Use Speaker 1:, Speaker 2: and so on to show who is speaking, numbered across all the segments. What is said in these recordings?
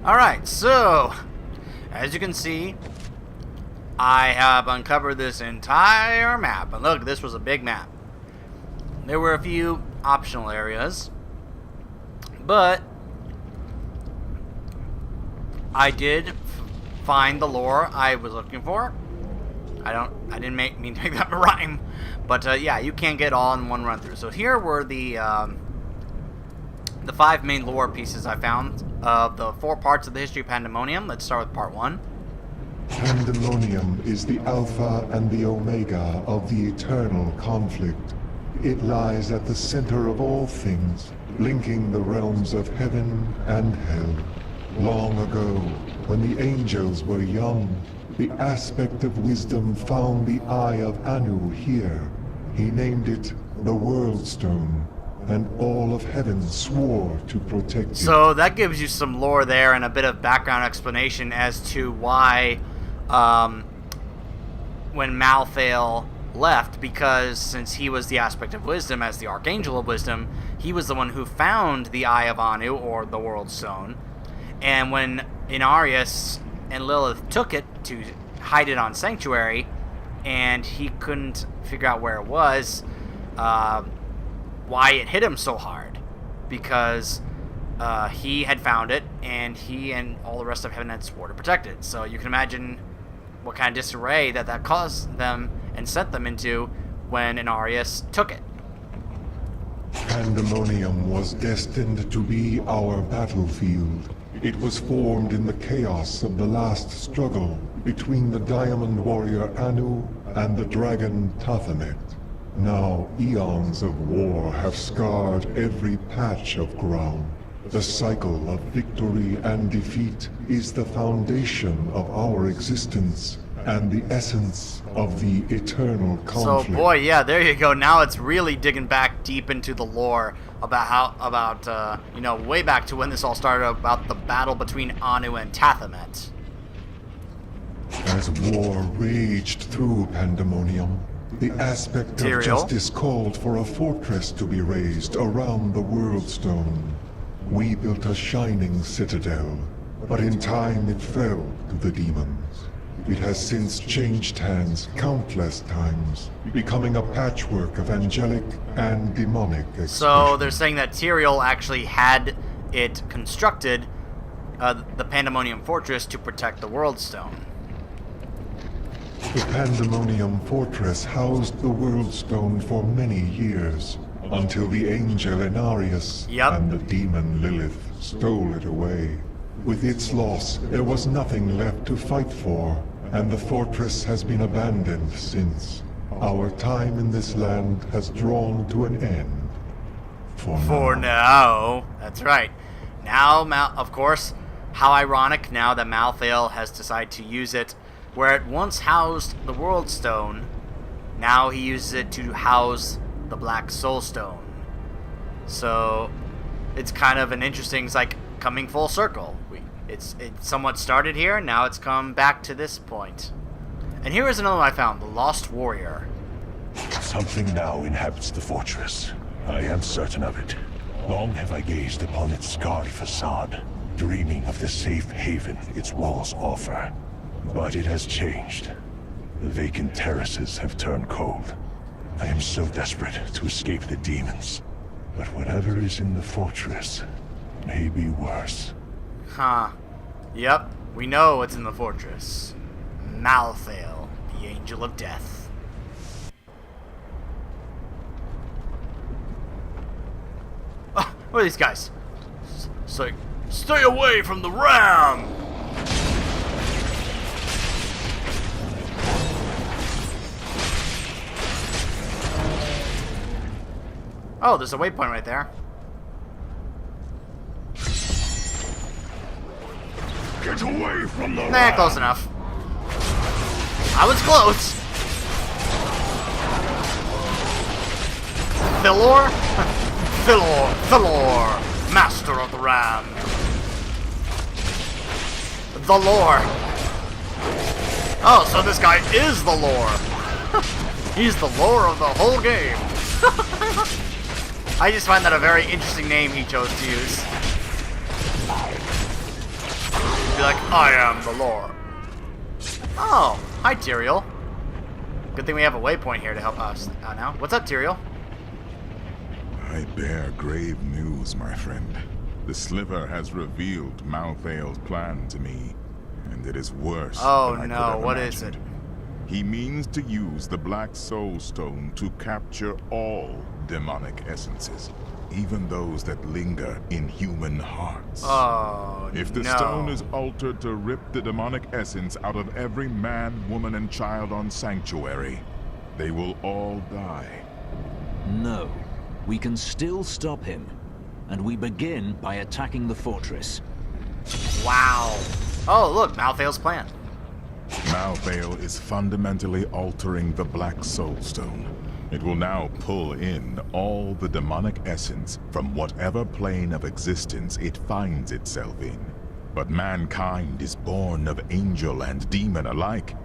Speaker 1: Alright, so, as you can see, I have uncovered this entire map. And look, this was a big map. There were a few optional areas, but I did find the lore I was looking for. I didn't mean to make that rhyme, but yeah, you can't get all in one run through. So here were the 5 main lore pieces I found of the 4 parts of the history of Pandemonium. Let's start with part 1.
Speaker 2: Pandemonium is the Alpha and the Omega of the eternal conflict. It lies at the center of all things, linking the realms of heaven and hell. Long ago, when the angels were young, the aspect of wisdom found the Eye of Anu here. He named it the World Stone, and all of heaven swore to protect it.
Speaker 1: So that gives you some lore there and a bit of background explanation as to why when Malthael left, because since he was the aspect of wisdom as the Archangel of Wisdom, he was the one who found the Eye of Anu, or the World Stone. And when Inarius and Lilith took it to hide it on Sanctuary, and he couldn't figure out where it was, why it hit him so hard, because he had found it, and he and all the rest of heaven had swore to protect it. So you can imagine what kind of disarray that caused them and sent them into when Inarius took it.
Speaker 2: Pandemonium was destined to be our battlefield. It was formed in the chaos of the last struggle between the Diamond Warrior Anu and the Dragon Tathamet. Now, eons of war have scarred every patch of ground. The cycle of victory and defeat is the foundation of our existence and the essence of the eternal conflict.
Speaker 1: So, boy, yeah, there you go. Now it's really digging back deep into the lore about you know, way back to when this all started, about the battle between Anu and Tathamet.
Speaker 2: As war raged through Pandemonium, the aspect of justice called for a fortress to be raised around the World Stone. We built a shining citadel, but in time it fell to the demons. It has since changed hands countless times, becoming a patchwork of angelic and demonic expression.
Speaker 1: So they're saying that Tyrael actually had it constructed, the Pandemonium Fortress, to protect the World Stone.
Speaker 2: The Pandemonium Fortress housed the World Stone for many years, until the angel Inarius and the demon Lilith stole it away. With its loss, there was nothing left to fight for, and the fortress has been abandoned since. Our time in this land has drawn to an end. For
Speaker 1: now. That's right. Now, of course, how ironic now that Malthael has decided to use it where it once housed the World Stone. Now he uses it to house the Black Soul Stone. So it's kind of an interesting, it's like coming full circle. It somewhat started here, now it's come back to this point. And here is another one I found, the Lost Warrior.
Speaker 3: Something now inhabits the fortress. I am certain of it. Long have I gazed upon its scarred facade, dreaming of the safe haven its walls offer. But it has changed. The vacant terraces have turned cold. I am so desperate to escape the demons. But whatever is in the fortress may be worse.
Speaker 1: Huh. Yep, we know what's in the fortress. Malthael, the Angel of Death. Oh, what are these guys? Stay away from the ram! Oh, there's a waypoint right there.
Speaker 3: Get away from the
Speaker 1: Nah, close enough. I was close. Philor? Philor, master of the ram. The lore. Oh, so this guy is the lore. He's the lore of the whole game. I just find that a very interesting name he chose to use. like, I am the Lord. Oh, hi, Tyrael. Good thing we have a waypoint here to help us out now. What's up, Tyrael?
Speaker 4: I bear grave news, my friend. The Sliver has revealed Malthael's plan to me, and it is worse than I could have
Speaker 1: what is
Speaker 4: imagined.
Speaker 1: it?
Speaker 4: He means to use the Black Soul Stone to capture all demonic essences, even those that linger in human hearts.
Speaker 1: Oh,
Speaker 4: If the stone is altered to rip the demonic essence out of every man, woman, and child on Sanctuary, they will all die.
Speaker 5: No. We can still stop him. And we begin by attacking the fortress.
Speaker 1: Wow. Oh, look, Malthael's plan.
Speaker 4: Malthael is fundamentally altering the Black Soul Stone. It will now pull in all the demonic essence from whatever plane of existence it finds itself in. But mankind is born of angel and demon alike.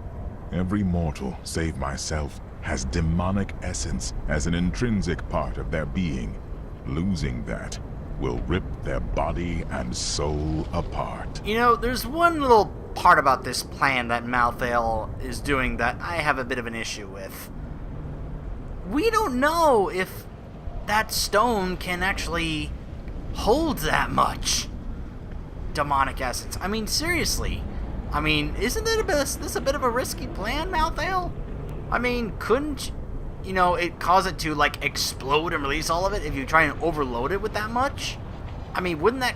Speaker 4: Every mortal, save myself, has demonic essence as an intrinsic part of their being. Losing that will rip their body and soul apart.
Speaker 1: You know, there's one little part about this plan that Malthael is doing that I have a bit of an issue with. We don't know if that stone can actually hold that much demonic essence. I mean, seriously. I mean, isn't this a bit of a risky plan, Malthael? I mean, couldn't, you know, it cause it to, like, explode and release all of it if you try and overload it with that much? I mean, wouldn't that,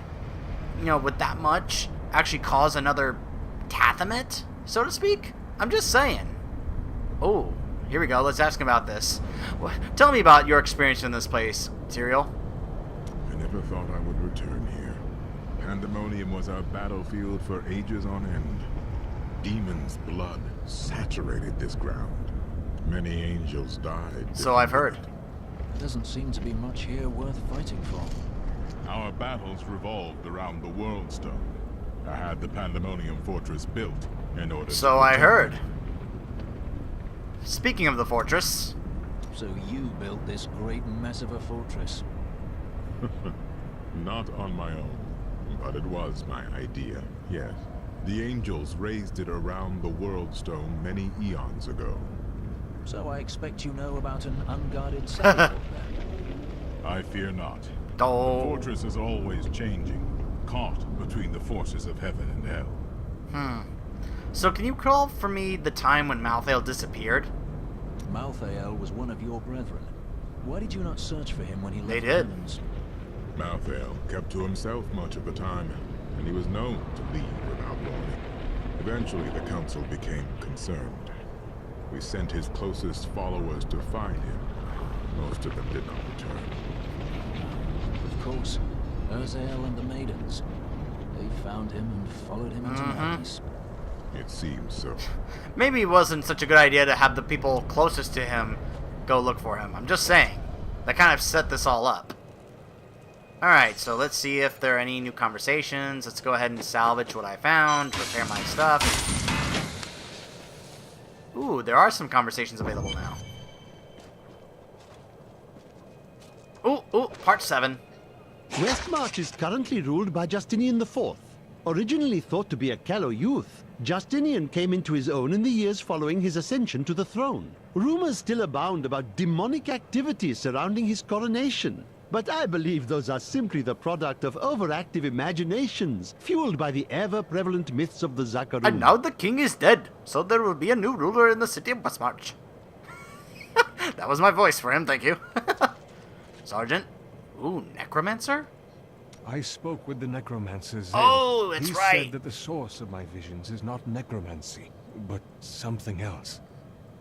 Speaker 1: you know, with that much actually cause another Tathamet, so to speak? I'm just saying. Oh, here we go. Let's ask him about this. Tell me about your experience in this place, Tyrael.
Speaker 4: I never thought I would return here. Pandemonium was our battlefield for ages on end. Demons' blood saturated this ground. Many angels died.
Speaker 1: So I've heard.
Speaker 5: There doesn't seem to be much here worth fighting for.
Speaker 4: Our battles revolved around the World Stone. I had the Pandemonium Fortress built in order
Speaker 1: So
Speaker 4: to
Speaker 1: I
Speaker 4: protect
Speaker 1: heard.
Speaker 4: it.
Speaker 1: Speaking of the fortress.
Speaker 5: So you built this great mess of a fortress.
Speaker 4: Not on my own, but it was my idea, yes. The angels raised it around the World Stone many eons ago.
Speaker 5: So I expect you know about an unguarded settlement then.
Speaker 4: I fear not.
Speaker 1: Oh.
Speaker 4: The fortress is always changing, caught between the forces of heaven and hell.
Speaker 1: So can you call for me the time when Malthael disappeared?
Speaker 5: Malthael was one of your brethren. Why did you not search for him when he left?
Speaker 1: They did.
Speaker 5: Humans?
Speaker 4: Malthael kept to himself much of the time, and he was known to leave without warning. Eventually, the council became concerned. We sent his closest followers to find him. Most of them did not return.
Speaker 5: Of course, Urzael and the maidens. They found him and followed him into madness.
Speaker 4: It seems so.
Speaker 1: Maybe it wasn't such a good idea to have the people closest to him go look for him. I'm just saying. That kind of set this all up. Alright, so let's see if there are any new conversations. Let's go ahead and salvage what I found, repair my stuff. Ooh, there are some conversations available now. Ooh, part 7.
Speaker 6: Westmarch is currently ruled by Justinian IV. Originally thought to be a callow youth, Justinian came into his own in the years following his ascension to the throne. Rumors still abound about demonic activities surrounding his coronation. But I believe those are simply the product of overactive imaginations, fueled by the ever-prevalent myths of the Zakarum.
Speaker 1: And now the king is dead, so there will be a new ruler in the city of Westmarch. That was my voice for him, thank you. Sergeant? Ooh, necromancer?
Speaker 7: I spoke with the necromancer Zil.
Speaker 1: Oh, that's
Speaker 7: he
Speaker 1: right.
Speaker 7: said that the source of my visions is not necromancy, but something else.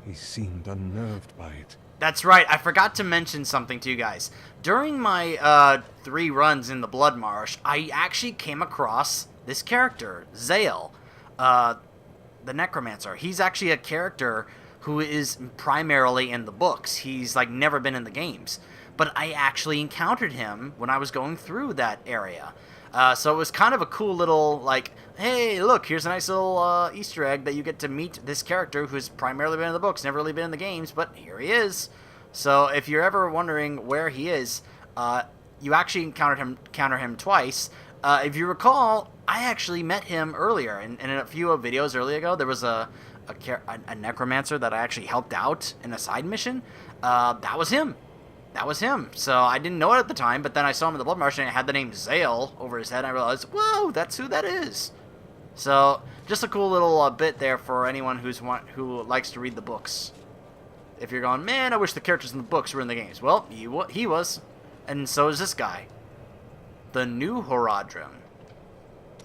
Speaker 7: He seemed unnerved by it.
Speaker 1: That's right, I forgot to mention something to you guys. During my 3 runs in the Blood Marsh, I actually came across this character, Zale, the necromancer. He's actually a character who is primarily in the books. He's like never been in the games. But I actually encountered him when I was going through that area. So it was kind of a cool little, like, hey, look, here's a nice little Easter egg that you get to meet this character who's primarily been in the books, never really been in the games, but here he is. So if you're ever wondering where he is, you actually encounter him twice. If you recall, I actually met him earlier. In a few videos earlier ago, there was a necromancer that I actually helped out in a side mission. That was him. That was him. So I didn't know it at the time, but then I saw him in the Blood March and it had the name Zale over his head, and I realized, whoa, that's who that is. So just a cool little bit there for anyone who likes to read the books. If you're going, man, I wish the characters in the books were in the games. Well, he was, and so is this guy. The new Horadrim.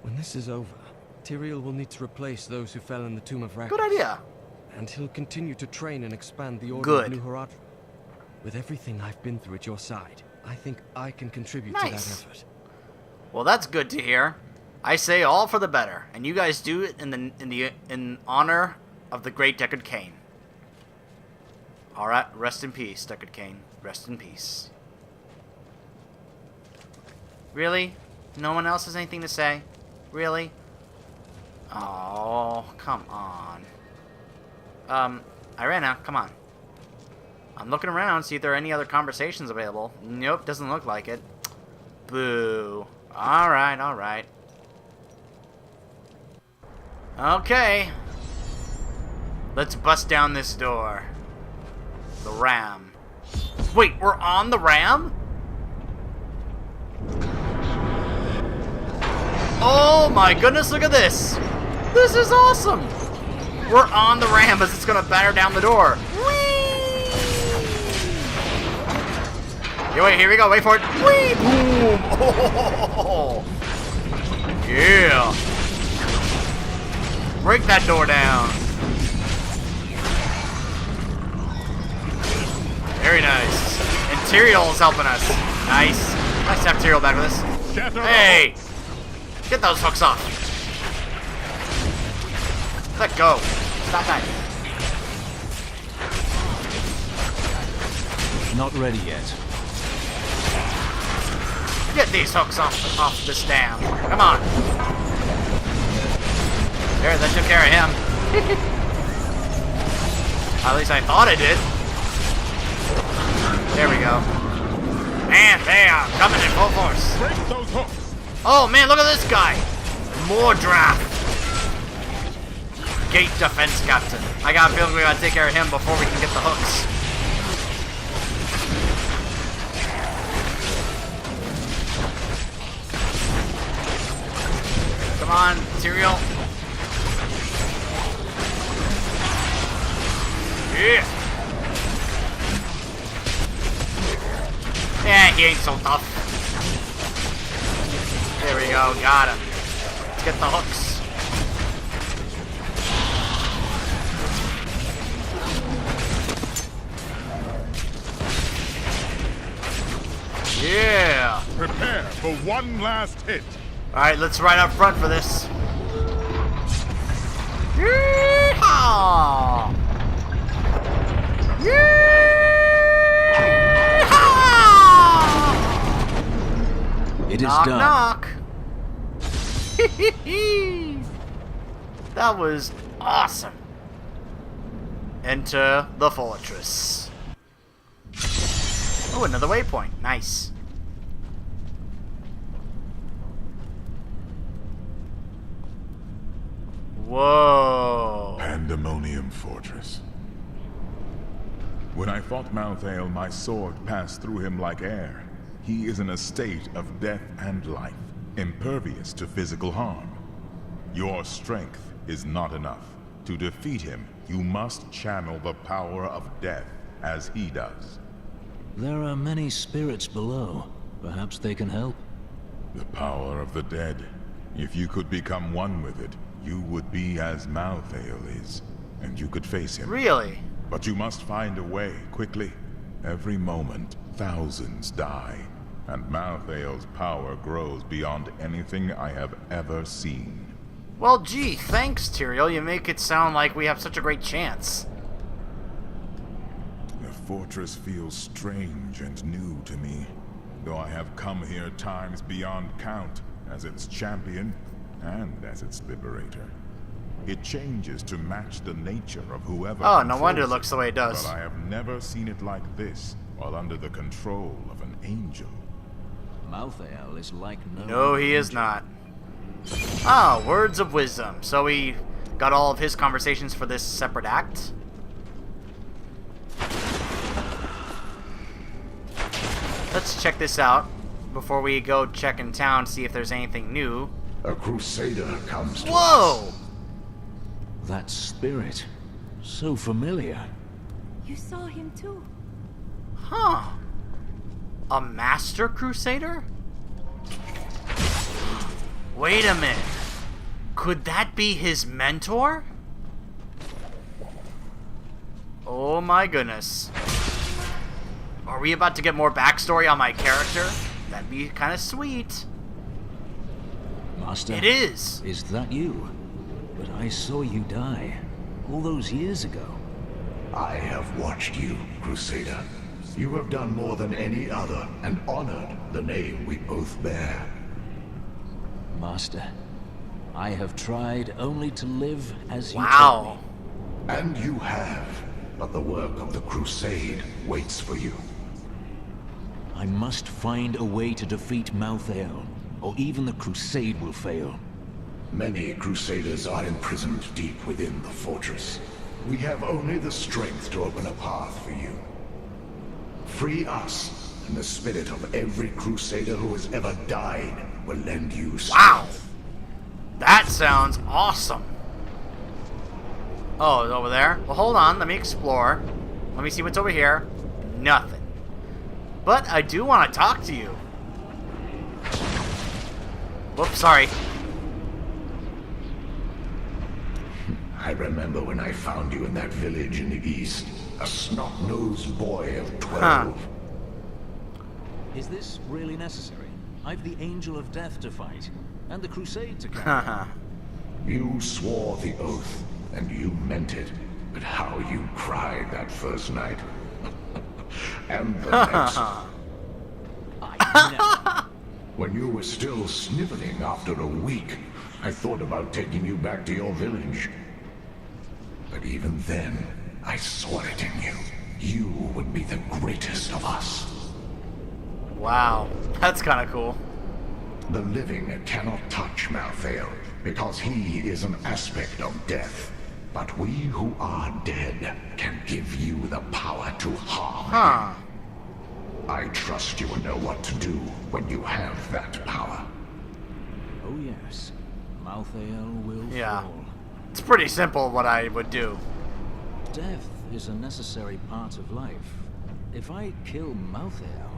Speaker 7: When this is over, Tyrael will need to replace those who fell in the Tomb of Rakdos.
Speaker 1: Good idea.
Speaker 7: And he'll continue to train and expand the Order
Speaker 1: Good.
Speaker 7: of New Horadrim. With everything I've been through at your side, I think I can contribute to that effort.
Speaker 1: Well, that's good to hear. I say all for the better, and you guys do it in honor of the great Deckard Cain. All right, rest in peace, Deckard Cain. Rest in peace. Really? No one else has anything to say? Really? Oh, come on. Irena, come on. I'm looking around, see if there are any other conversations available. Nope, doesn't look like it. Boo. Alright, alright. Okay. Let's bust down this door. The ram. Wait, we're on the ram? Oh my goodness, look at this. This is awesome. We're on the ram as it's gonna batter down the door. Yo, wait, here we go. Wait for it. Whee! Boom! Oh! Yeah! Break that door down. Very nice. And Tyrael's helping us. Nice. Nice to have Tyrael back with us. Hey! Get those hooks off. Let go. Stop that.
Speaker 5: Not ready yet.
Speaker 1: Get these hooks off this dam. Come on. There, that took care of him. At least I thought it did. There we go. And they are coming in full force.
Speaker 4: Break those hooks!
Speaker 1: Oh man, look at this guy. More draft. Gate defense captain. I got a feeling we gotta take care of him before we can get the hooks. Come on, Tyrael. Yeah. Yeah, he ain't so tough. There we go, got him. Let's get the hooks. Yeah.
Speaker 4: Prepare for one last hit.
Speaker 1: Alright, let's ride up front for this. Yeehaw! Yeehaw!
Speaker 5: It is
Speaker 1: knock,
Speaker 5: done.
Speaker 1: Knock. That was awesome. Enter the fortress. Oh, another waypoint. Nice. Whoa.
Speaker 4: Pandemonium Fortress. When I fought Malthael, my sword passed through him like air. He is in a state of death and life, impervious to physical harm. Your strength is not enough. To defeat him, you must channel the power of death, as he does.
Speaker 5: There are many spirits below. Perhaps they can help.
Speaker 4: The power of the dead. If you could become one with it, you would be as Malthael is, and you could face him.
Speaker 1: Really?
Speaker 4: But you must find a way, quickly. Every moment, thousands die, and Malthael's power grows beyond anything I have ever seen.
Speaker 1: Well, gee, thanks, Tyrael. You make it sound like we have such a great chance.
Speaker 4: The fortress feels strange and new to me, though I have come here times beyond count as its champion and as its liberator. It changes to match the nature of whoever.
Speaker 1: Oh, no wonder it
Speaker 4: controls
Speaker 1: looks the way it does.
Speaker 4: But I have never seen it like this while under the control of an angel.
Speaker 5: Malthael is like
Speaker 1: No, he is not. Ah, words of wisdom. So we got all of his conversations for this separate act. Let's check this out before we go check in town, see if there's anything new.
Speaker 3: A Crusader comes to us.
Speaker 1: Whoa!
Speaker 5: That spirit. So familiar.
Speaker 8: You saw him too.
Speaker 1: Huh. A Master Crusader? Wait a minute. Could that be his mentor? Oh my goodness. Are we about to get more backstory on my character? That'd be kind of sweet.
Speaker 5: Master?
Speaker 1: It is.
Speaker 5: Is that you? But I saw you die. All those years ago.
Speaker 3: I have watched you, Crusader. You have done more than any other, and honored the name we both bear.
Speaker 5: Master, I have tried only to live as you
Speaker 1: Wow.
Speaker 5: taught me.
Speaker 3: And you have, but the work of the Crusade waits for you.
Speaker 5: I must find a way to defeat Malthael, or even the Crusade will fail.
Speaker 3: Many Crusaders are imprisoned deep within the fortress. We have only the strength to open a path for you. Free us, and the spirit of every Crusader who has ever died will lend you strength.
Speaker 1: Wow. That sounds awesome. Oh, it's over there? Well, hold on. Let me explore. Let me see what's over here. Nothing. But I do want to talk to you. Whoops, sorry.
Speaker 3: I remember when I found you in that village in the east. A snot-nosed boy of 12.
Speaker 1: Huh.
Speaker 5: Is this really necessary? I've the Angel of Death to fight, and the Crusade to carry.
Speaker 1: Haha.
Speaker 3: You swore the oath, and you meant it. But how you cried that first night. And the next.
Speaker 5: I never.
Speaker 3: When you were still sniveling after a week, I thought about taking you back to your village. But even then, I saw it in you. You would be the greatest of us.
Speaker 1: Wow. That's kind of cool.
Speaker 3: The living cannot touch Malthael, because he is an aspect of death. But we who are dead can give you the power to harm
Speaker 1: Huh.
Speaker 3: him. I trust you will know what to do when you have that power.
Speaker 5: Oh yes, Malthael will
Speaker 1: Yeah.
Speaker 5: fall.
Speaker 1: It's pretty simple what I would do.
Speaker 5: Death is a necessary part of life. If I kill Malthael,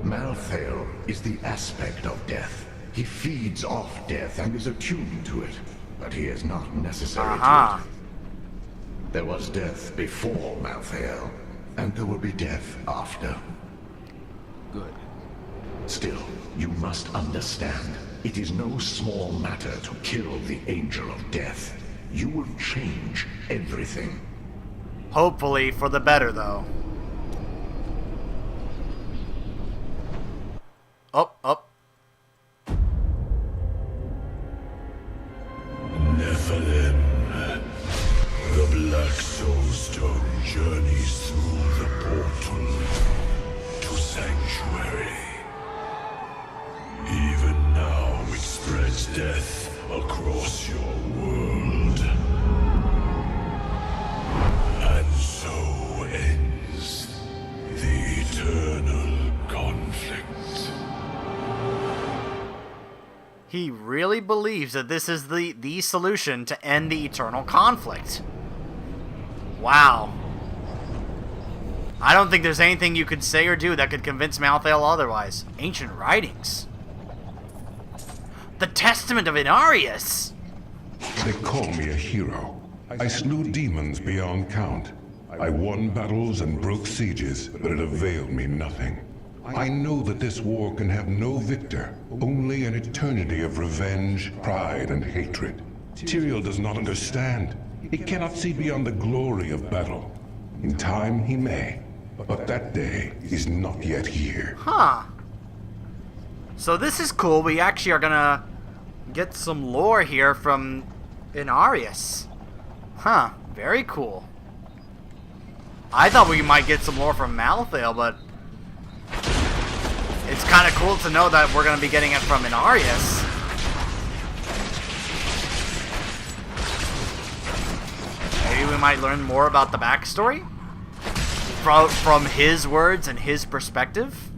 Speaker 3: Malthael is the aspect of death. He feeds off death and is attuned to it, but he is not necessary
Speaker 1: Aha.
Speaker 3: to it. There was death before Malthael, and there will be death after.
Speaker 5: good.
Speaker 3: Still, you must understand, it is no small matter to kill the Angel of Death. You will change everything.
Speaker 1: Hopefully for the better, though. Up.
Speaker 3: Nephilim. The Black Soulstone journeys through the portal to Sanctuary. Even now it spreads death across your world. And so ends the eternal conflict.
Speaker 1: He really believes that this is the solution to end the eternal conflict. Wow. I don't think there's anything you could say or do that could convince Malthael otherwise. Ancient writings. The Testament of Inarius.
Speaker 2: They call me a hero. I slew demons beyond count. I won battles and broke sieges, but it availed me nothing. I know that this war can have no victor, only an eternity of revenge, pride, and hatred. Tyrael does not understand. He cannot see beyond the glory of battle. In time he may, but that day is not yet here.
Speaker 1: Huh. So this is cool. We actually are gonna get some lore here from Inarius. Huh. Very cool. I thought we might get some lore from Malthael, but it's kind of cool to know that we're going to be getting it from Inarius. Maybe we might learn more about the backstory from his words and his perspective.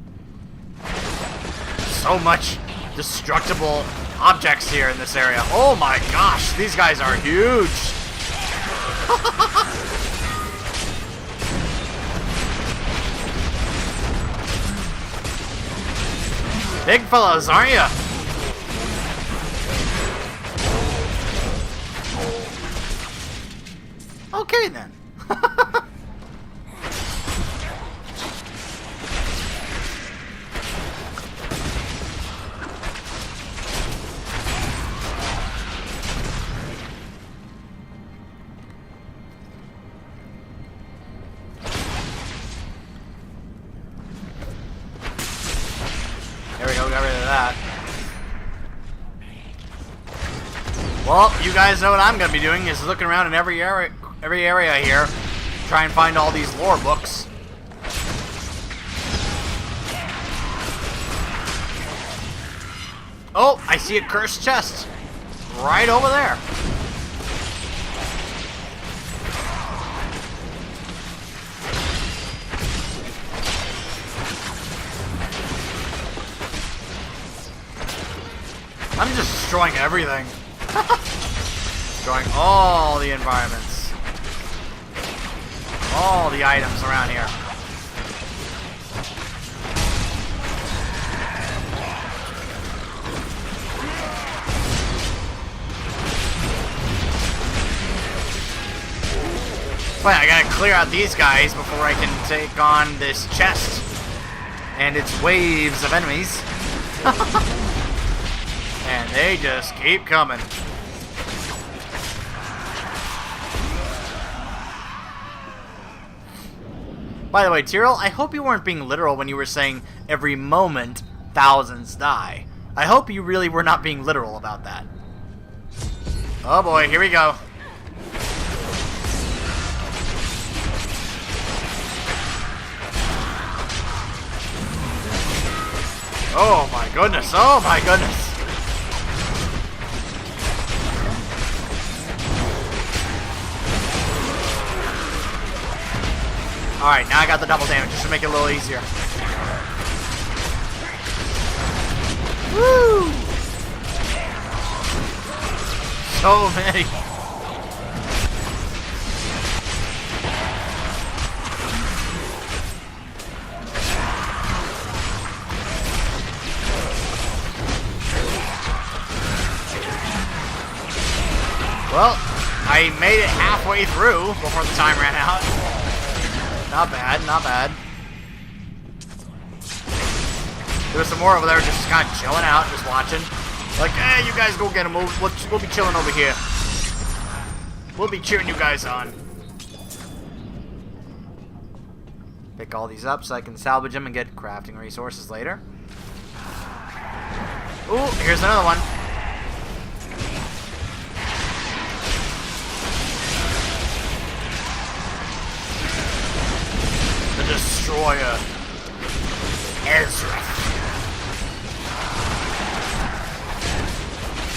Speaker 1: So much destructible objects here in this area. Oh my gosh, these guys are huge. Big fellas, aren't ya? Okay then. There we go, got rid of that. Well, you guys know what I'm going to be doing is looking around in every area here, try and find all these lore books. Oh, I see a cursed chest right over there. I'm just destroying everything. Destroying all the environments. All the items around here. Wait, I gotta clear out these guys before I can take on this chest and its waves of enemies. And they just keep coming. By the way, Tyrell, I hope you weren't being literal when you were saying every moment thousands die. I hope you really were not being literal about that. Oh boy, here we go. Oh my goodness, oh my goodness. Alright, now I got the double damage just to make it a little easier. Woo! So many. Well, I made it halfway through before the time ran out. Not bad, not bad. There's some more over there just kind of chilling out, just watching. Like, hey, you guys go get them. We'll be chilling over here. We'll be cheering you guys on. Pick all these up so I can salvage them and get crafting resources later. Ooh, here's another one. Destroyer Ezra.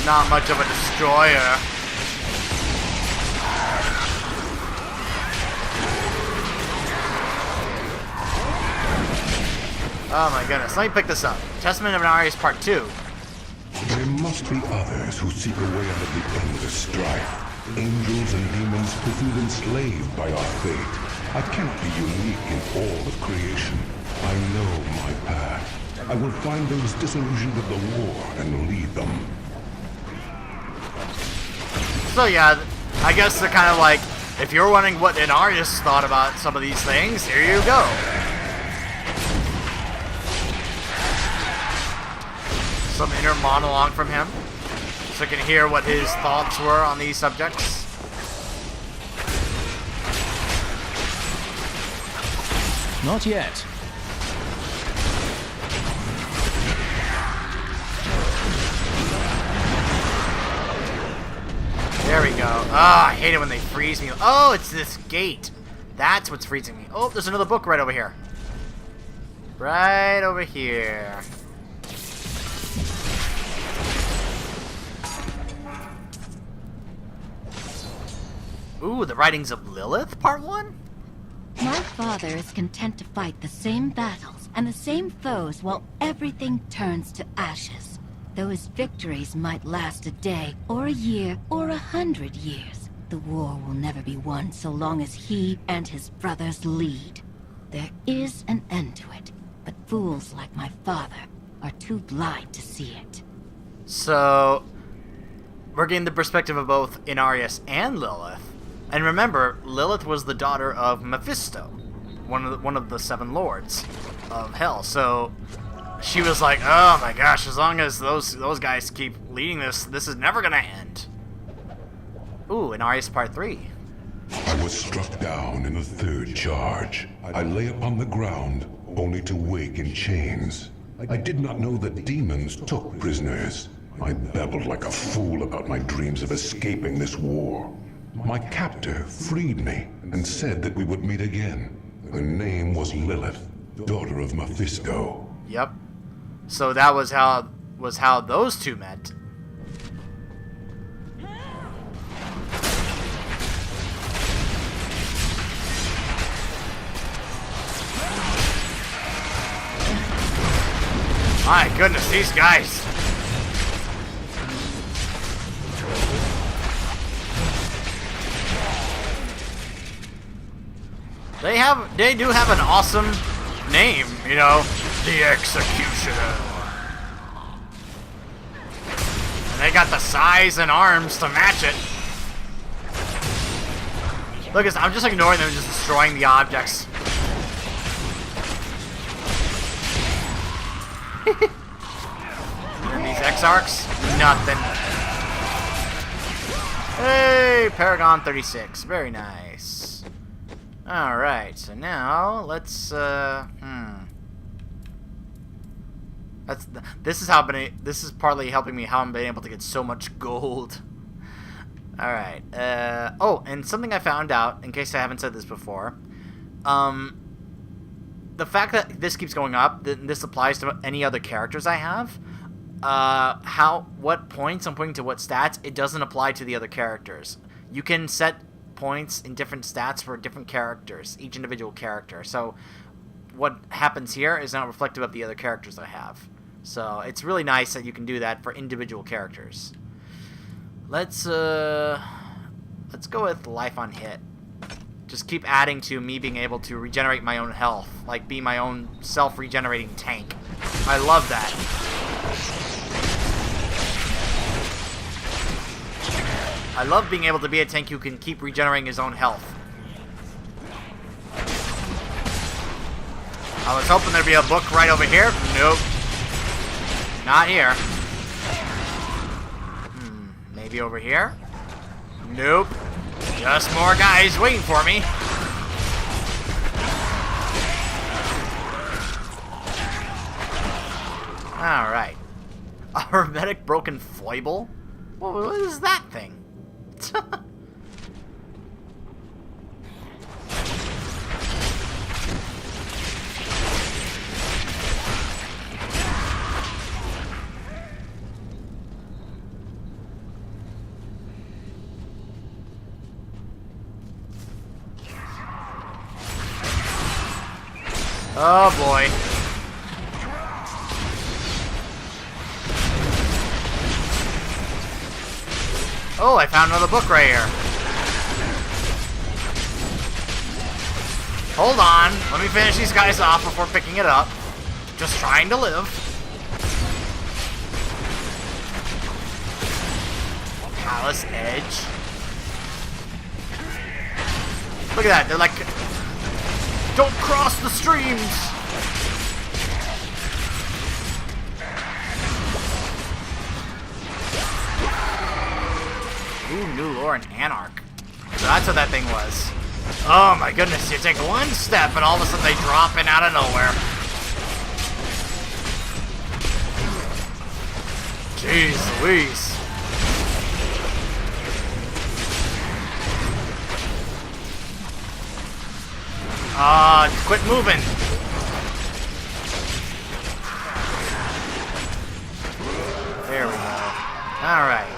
Speaker 1: Not much of a destroyer. Oh my goodness, let me pick this up. Testament of Inarius Part 2.
Speaker 3: There must be others who seek a way out of the endless strife. Angels and demons who feel enslaved by our fate. I cannot be unique in all of creation. I know my path. I will find those disillusioned with the war and lead them.
Speaker 1: So yeah, I guess they're kind of like, if you're wondering what Inarius thought about some of these things, here you go. Some inner monologue from him, so you can hear what his thoughts were on these subjects.
Speaker 5: Not yet.
Speaker 1: There we go. Ah, I hate it when they freeze me. Oh, it's this gate. That's what's freezing me. Oh, there's another book right over here. Right over here. Ooh, the writings of Lilith, part 1?
Speaker 9: My father is content to fight the same battles and the same foes while everything turns to ashes. Those victories might last a day, or a year, or 100 years. The war will never be won so long as he and his brothers lead. There is an end to it, but fools like my father are too blind to see it.
Speaker 1: So, we're getting the perspective of both Inarius and Lilith. And remember, Lilith was the daughter of Mephisto, one of the 7 lords of hell. So she was like, "Oh my gosh! As long as those guys keep leading this is never gonna end." Ooh, Inarius part 3.
Speaker 3: I was struck down in the 3rd charge. I lay upon the ground, only to wake in chains. I did not know that demons took prisoners. I babbled like a fool about my dreams of escaping this war. My captor freed me and said that we would meet again. Her name was Lilith, daughter of Mephisto.
Speaker 1: Yep. So that was how those two met. My goodness, these guys. They do have an awesome name, you know, the Executioner. And they got the size and arms to match it. Look, I'm just ignoring them, just destroying the objects. And these Exarchs, nothing. Hey, Paragon 36, very nice. Alright, so now, let's, this is partly helping me how I'm being able to get so much gold. Alright, oh, and something I found out, in case I haven't said this before, the fact that this keeps going up, this applies to any other characters I have, what points I'm putting to what stats, it doesn't apply to the other characters. You can set points in different stats for different characters, each individual character. So what happens here is not reflective of the other characters I have. So it's really nice that you can do that for individual characters. Let's go with life on hit. Just keep adding to me being able to regenerate my own health, like be my own self-regenerating tank. I love that. I love being able to be a tank who can keep regenerating his own health. I was hoping there'd be a book right over here. Nope. Not here. Maybe over here? Nope. Just more guys waiting for me. Alright. A hermetic broken foible? What is that thing? Oh boy. Oh, I found another book right here. Hold on. Let me finish these guys off before picking it up. Just trying to live. Palace Edge. Look at that. They're like, don't cross the streams. Ooh, New Lore and Anarch. So that's what that thing was. Oh my goodness, you take one step and all of a sudden they drop in out of nowhere. Jeez Louise. Quit moving. Alright.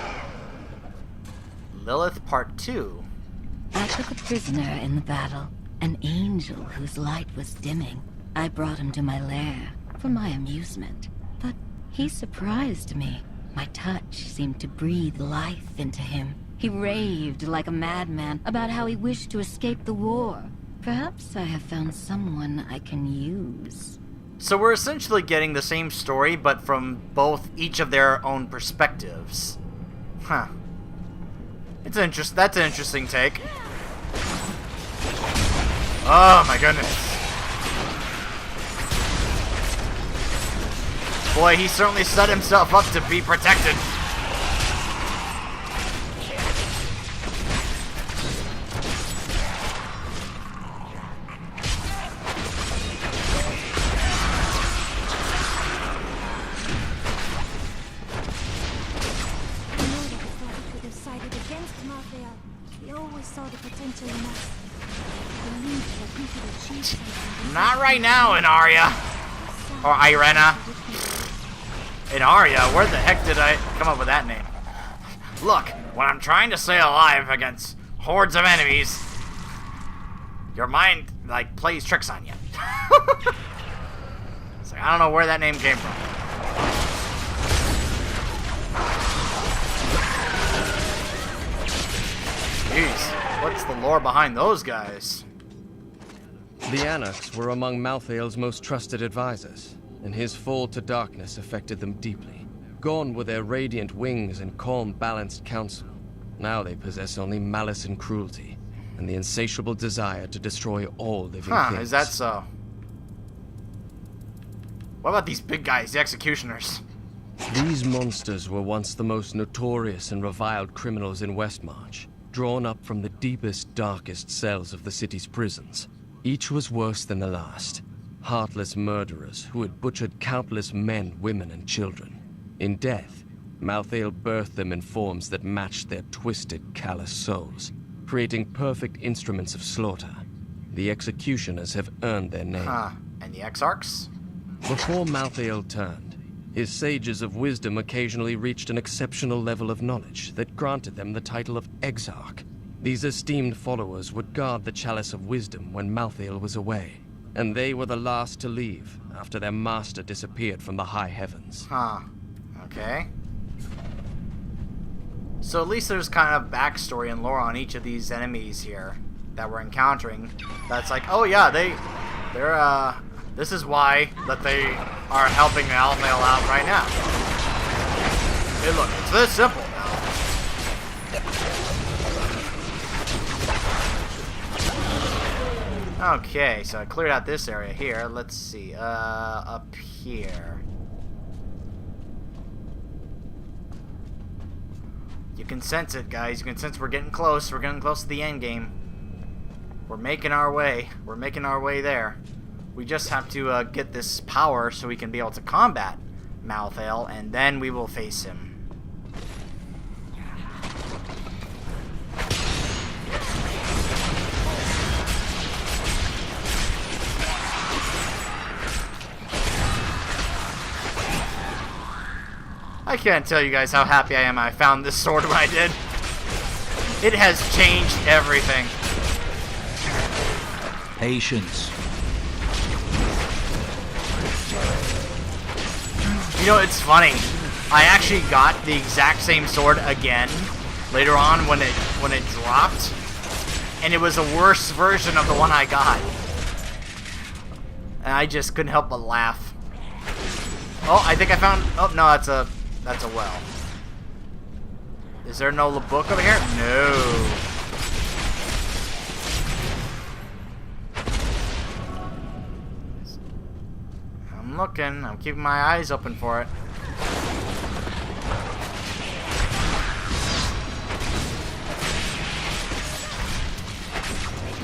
Speaker 1: Lilith Part 2.
Speaker 9: I took a prisoner in the battle, an angel whose light was dimming. I brought him to my lair for my amusement, but he surprised me. My touch seemed to breathe life into him. He raved like a madman about how he wished to escape the war. Perhaps I have found someone I can use.
Speaker 1: So we're essentially getting the same story, but from each of their own perspectives. Huh. That's an interesting take. Oh my goodness. Boy, he certainly set himself up to be protected. Not right now, Inaria. Or Irena. Inaria? Where the heck did I come up with that name? Look, when I'm trying to stay alive against hordes of enemies, your mind, like, plays tricks on you. It's like, I don't know where that name came from. Jeez, what's the lore behind those guys?
Speaker 10: The Anarchs were among Malthael's most trusted advisors, and his fall to darkness affected them deeply. Gone were their radiant wings and calm, balanced counsel. Now they possess only malice and cruelty, and the insatiable desire to destroy all living things.
Speaker 1: Is that so? What about these big guys, the executioners?
Speaker 10: These monsters were once the most notorious and reviled criminals in Westmarch, drawn up from the deepest, darkest cells of the city's prisons. Each was worse than the last. Heartless murderers who had butchered countless men, women, and children. In death, Malthael birthed them in forms that matched their twisted, callous souls, creating perfect instruments of slaughter. The executioners have earned their name.
Speaker 1: And the Exarchs?
Speaker 10: Before Malthael turned, his sages of wisdom occasionally reached an exceptional level of knowledge that granted them the title of Exarch. These esteemed followers would guard the Chalice of Wisdom when Malthael was away, and they were the last to leave after their master disappeared from the high heavens.
Speaker 1: Okay. So at least there's kind of backstory and lore on each of these enemies here that we're encountering. That's like, oh yeah, they're this is why that they are helping Malthael out right now. Hey look, it's this simple. Okay, so I cleared out this area here. Let's see, up here. You can sense it, guys. You can sense we're getting close. We're getting close to the end game. We're making our way. We're making our way there. We just have to get this power so we can be able to combat Malthael, and then we will face him. I can't tell you guys how happy I am I found this sword when I did. It has changed everything.
Speaker 5: Patience.
Speaker 1: You know, it's funny. I actually got the exact same sword again later on when it dropped, and it was a worse version of the one I got. And I just couldn't help but laugh. Oh, I think I found. Oh no, that's a well. Is there no book over here? No. I'm looking. I'm keeping my eyes open for it.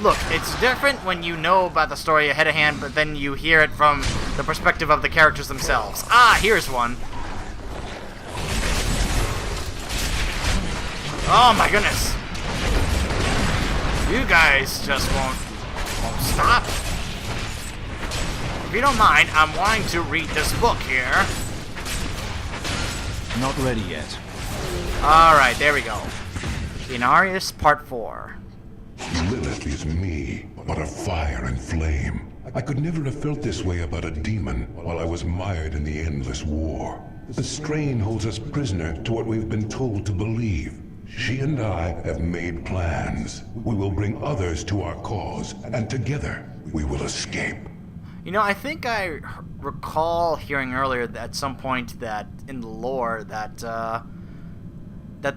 Speaker 1: Look, it's different when you know about the story ahead of hand, but then you hear it from the perspective of the characters themselves. Ah, here's one. Oh my goodness. You guys just won't stop. If you don't mind, I'm wanting to read this book here.
Speaker 5: Not ready yet.
Speaker 1: Alright, there we go. Inarius Part 4.
Speaker 3: Lilith is me, but of fire and flame. I could never have felt this way about a demon while I was mired in the endless war. The strain holds us prisoner to what we've been told to believe. She and I have made plans. We will bring others to our cause, and together we will escape.
Speaker 1: You know, I think I recall hearing earlier that at some point that in the lore that that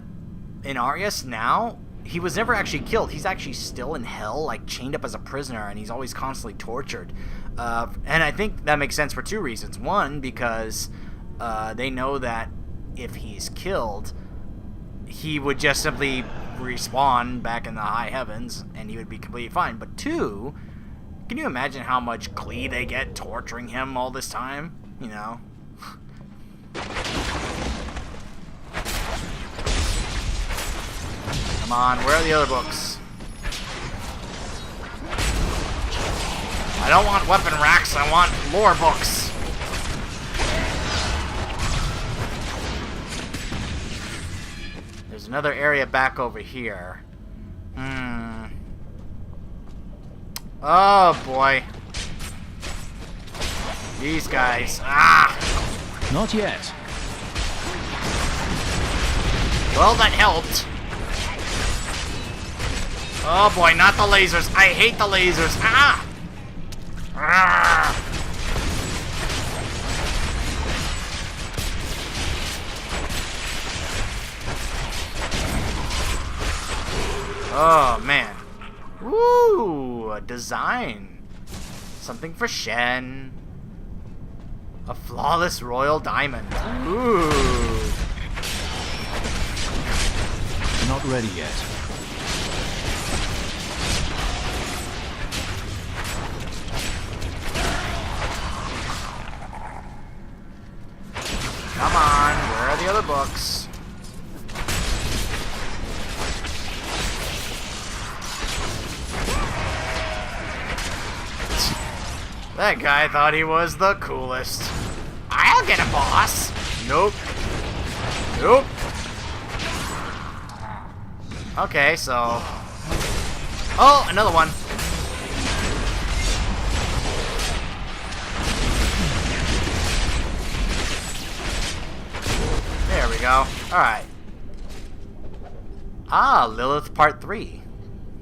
Speaker 1: Inarius now, he was never actually killed. He's actually still in hell, like chained up as a prisoner, and he's always constantly tortured. And I think that makes sense for two reasons. One, because they know that if he's killed, he would just simply respawn back in the high heavens, and he would be completely fine. But two, can you imagine how much glee they get torturing him all this time? You know? Come on, where are the other books? I don't want weapon racks, I want lore books. There's another area back over here. Oh boy. These guys. Ah!
Speaker 5: Not yet.
Speaker 1: Well, that helped. Oh boy, not the lasers. I hate the lasers. Ah! Ah! Oh man. Woo! A design. Something for Shen. A flawless royal diamond. Ooh.
Speaker 5: Not ready yet.
Speaker 1: Come on, where are the other books? That guy thought he was the coolest. I'll get a boss. Nope. Nope. Okay, so... Oh, another one. There we go. Alright. Ah, Lilith Part 3.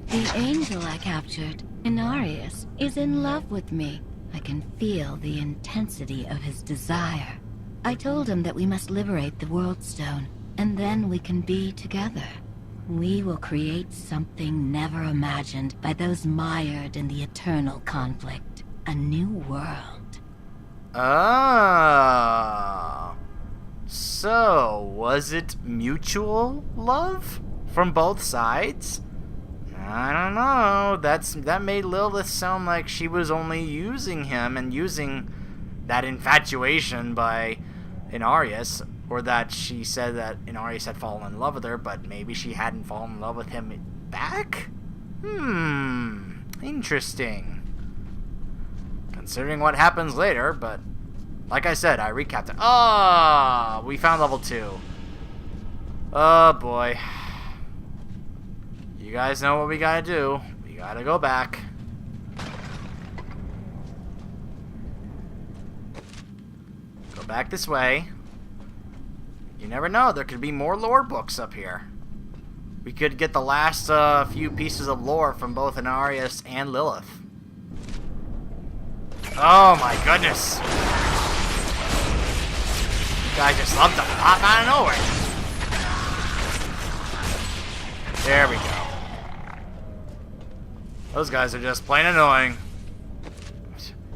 Speaker 9: The angel I captured, Inarius, is in love with me. I can feel the intensity of his desire. I told him that we must liberate the World Stone, and then we can be together. We will create something never imagined by those mired in the eternal conflict. A new world.
Speaker 1: Ah. So, was it mutual love from both sides? I don't know. That made Lilith sound like she was only using him and using that infatuation by Inarius, or that she said that Inarius had fallen in love with her, but maybe she hadn't fallen in love with him back? Interesting. Considering what happens later, but like I said, I recapped it. Oh, we found level 2. Oh boy. You guys know what we gotta do. We gotta go back. Go back this way. You never know, there could be more lore books up here. We could get the last few pieces of lore from both Inarius and Lilith. Oh my goodness. You guys just love to pop out of nowhere. There we go. Those guys are just plain annoying.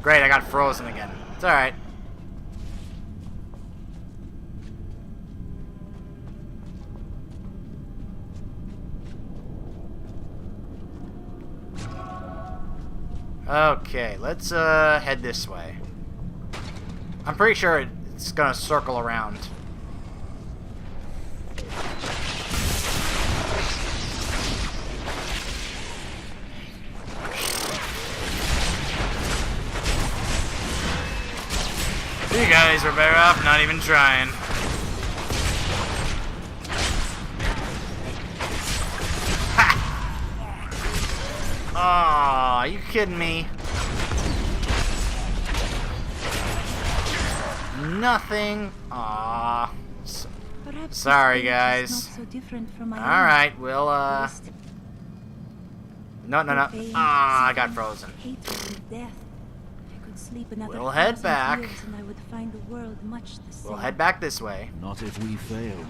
Speaker 1: Great, I got frozen again. It's alright. Okay, let's head this way. I'm pretty sure it's gonna circle around. You guys were better off not even trying. Aw, are you kidding me? Nothing. Aw.
Speaker 8: Perhaps
Speaker 1: Sorry,
Speaker 8: this age
Speaker 1: guys.
Speaker 8: is not so different from my own.
Speaker 1: Alright, we'll, No. Ah, I got frozen.
Speaker 8: Hatred and death. I could sleep another
Speaker 1: We'll head
Speaker 8: 1,000
Speaker 1: back.
Speaker 8: years and I would find the world much the same.
Speaker 1: We'll head back this way.
Speaker 5: Not if we fail.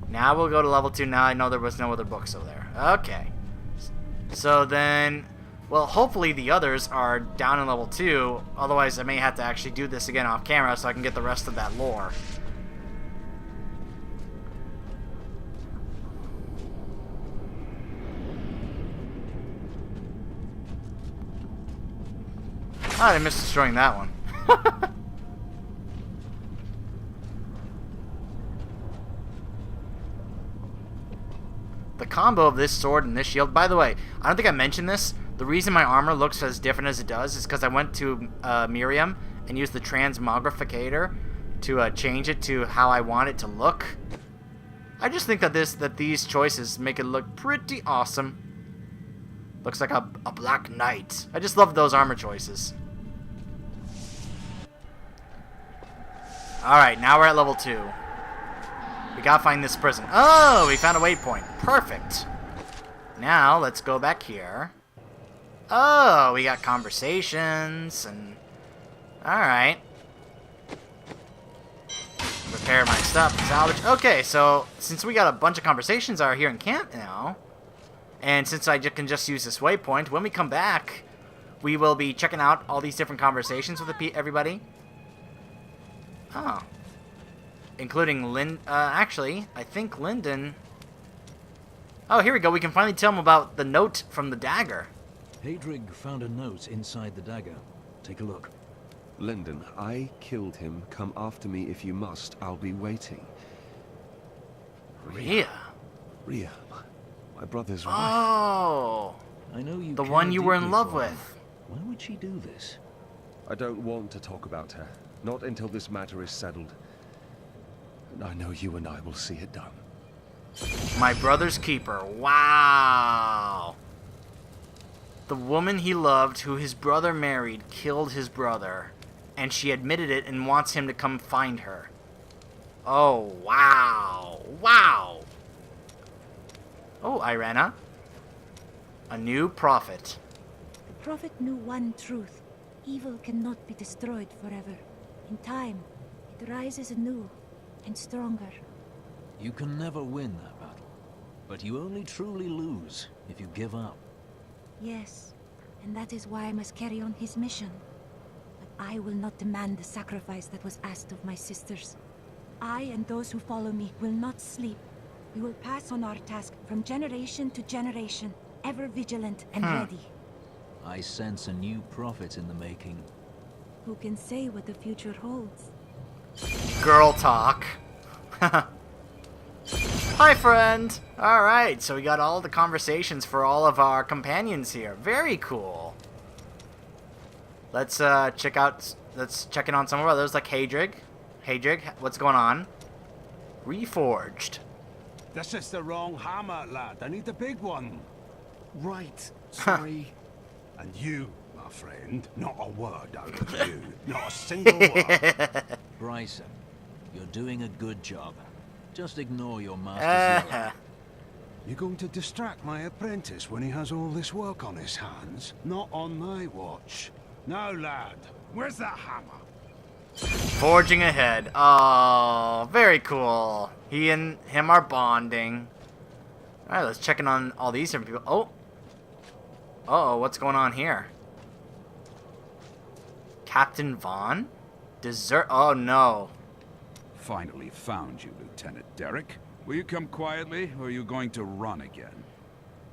Speaker 1: Now we'll go to level 2. Now I know there was no other books over there. Okay. So then, well, hopefully the others are down in level 2. Otherwise, I may have to actually do this again off camera so I can get the rest of that lore. Oh, I missed destroying that one. The combo of this sword and this shield, by the way, I don't think I mentioned this. The reason my armor looks as different as it does is because I went to Miriam and used the transmogrificator to change it to how I want it to look. I just think that these choices make it look pretty awesome. Looks like a black knight. I just love those armor choices. Alright, now we're at level 2. We gotta find this prison. Oh, we found a waypoint. Perfect. Now, let's go back here. Oh, we got conversations and... Alright. Repair my stuff. Salvage. Okay, so since we got a bunch of conversations out here in camp now, and since I can just use this waypoint, when we come back, we will be checking out all these different conversations with everybody. Oh. Including actually, I think Lyndon... Oh, here we go. We can finally tell him about the note from the dagger.
Speaker 5: Hadrig found a note inside the dagger. Take a look.
Speaker 11: Lyndon, I killed him. Come after me if you must. I'll be waiting.
Speaker 1: Rhea.
Speaker 11: Rhea, my brother's wife.
Speaker 1: Oh.
Speaker 5: I know you.
Speaker 1: The one you were in love with.
Speaker 5: Why would she do this?
Speaker 11: I don't want to talk about her. Not until this matter is settled. And I know you and I will see it done.
Speaker 1: My brother's keeper. Wow. The woman he loved, who his brother married, killed his brother. And she admitted it and wants him to come find her. Oh, wow. Wow. Oh, Irena. A new prophet.
Speaker 8: The prophet knew one truth. Evil cannot be destroyed forever. In time, it rises anew and stronger.
Speaker 5: You can never win that battle, but you only truly lose if you give up.
Speaker 8: Yes, and that is why I must carry on his mission. But I will not demand the sacrifice that was asked of my sisters. I and those who follow me will not sleep. We will pass on our task from generation to generation, ever vigilant and ready.
Speaker 5: I sense a new prophet in the making.
Speaker 8: Who can say what the future holds?
Speaker 1: Girl talk. Hi, friend. Alright, so we got all the conversations for all of our companions here. Very cool. Let's check in on some of our others, like Hadrig. Hadrig, what's going on? Reforged.
Speaker 12: This is the wrong hammer, lad. I need the big one.
Speaker 7: Right. Sorry.
Speaker 12: And you, my friend, not a word out of you. Not a single word.
Speaker 5: Bryson, you're doing a good job. Just ignore your master's yell.
Speaker 12: You're going to distract my apprentice when he has all this work on his hands? Not on my watch. Now, lad, where's that hammer?
Speaker 1: Forging ahead. Oh, very cool. He and him are bonding. Alright, let's check in on all these different people. Oh. Uh-oh, what's going on here? Captain Vaughn? Desert? Oh, no.
Speaker 13: Finally found you, Lieutenant Derek. Will you come quietly, or are you going to run again?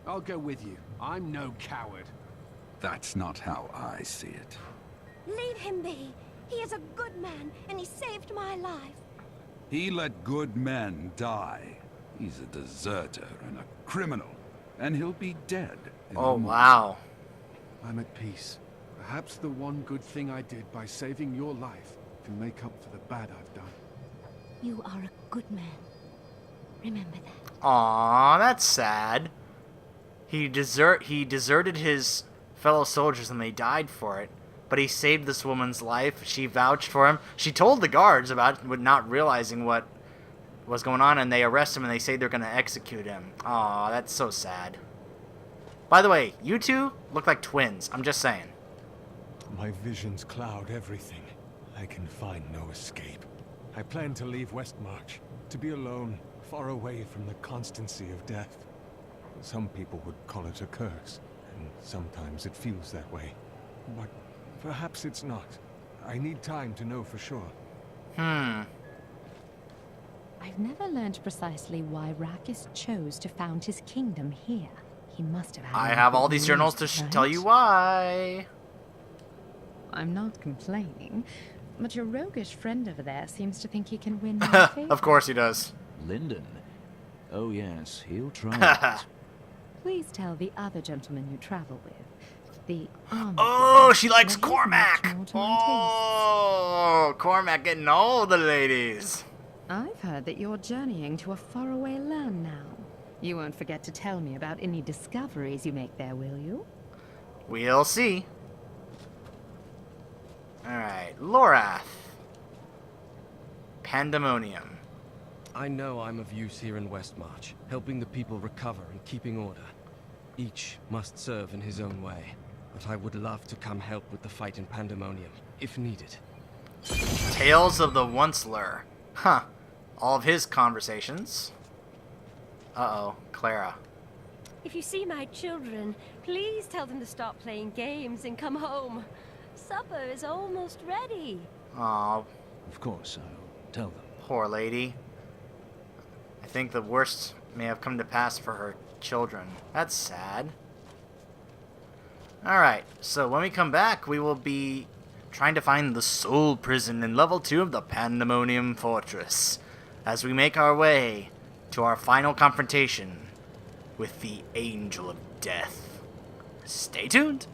Speaker 7: I'll go with you. I'm no coward.
Speaker 13: That's not how I see it.
Speaker 14: Leave him be. He is a good man, and he saved my life.
Speaker 13: He let good men die. He's a deserter and a criminal, and he'll be dead.
Speaker 1: Oh, wow.
Speaker 7: I'm at peace. Perhaps the one good thing I did by saving your life can make up for the bad I've done.
Speaker 8: You are a good man. Remember that.
Speaker 1: Aw, that's sad. He deserted his fellow soldiers and they died for it. But he saved this woman's life. She vouched for him. She told the guards about it, not realizing what was going on, and they arrest him and they say they're going to execute him. Aw, that's so sad. By the way, you two look like twins. I'm just saying.
Speaker 7: My visions cloud everything. I can find no escape. I plan to leave Westmarch, to be alone, far away from the constancy of death. Some people would call it a curse, and sometimes it feels that way. But perhaps it's not. I need time to know for sure.
Speaker 15: I've never learned precisely why Rakis chose to found his kingdom here. He must have had...
Speaker 1: I have all these journals to tell you why.
Speaker 15: I'm not complaining, but your roguish friend over there seems to think he can win my favor.
Speaker 1: Of course he does.
Speaker 5: Lyndon? Oh yes, he'll try it.
Speaker 15: Please tell the other gentleman you travel with. The
Speaker 1: Oh, she likes Cormac! Oh, Cormac getting all the ladies.
Speaker 15: I've heard that you're journeying to a faraway land now. You won't forget to tell me about any discoveries you make there, will you?
Speaker 1: We'll see. Alright, Lorath. Pandemonium.
Speaker 10: I know I'm of use here in Westmarch, helping the people recover and keeping order. Each must serve in his own way, but I would love to come help with the fight in Pandemonium, if needed.
Speaker 1: Tales of the Onceler. Huh. All of his conversations. Uh-oh, Clara.
Speaker 14: If you see my children, please tell them to stop playing games and come home. Supper is almost ready.
Speaker 1: Aw.
Speaker 5: Of course, I'll tell them.
Speaker 1: Poor lady. I think the worst may have come to pass for her children. That's sad. Alright, so when we come back, we will be trying to find the Soul Prison in level 2 of the Pandemonium Fortress, as we make our way to our final confrontation with the Angel of Death. Stay tuned!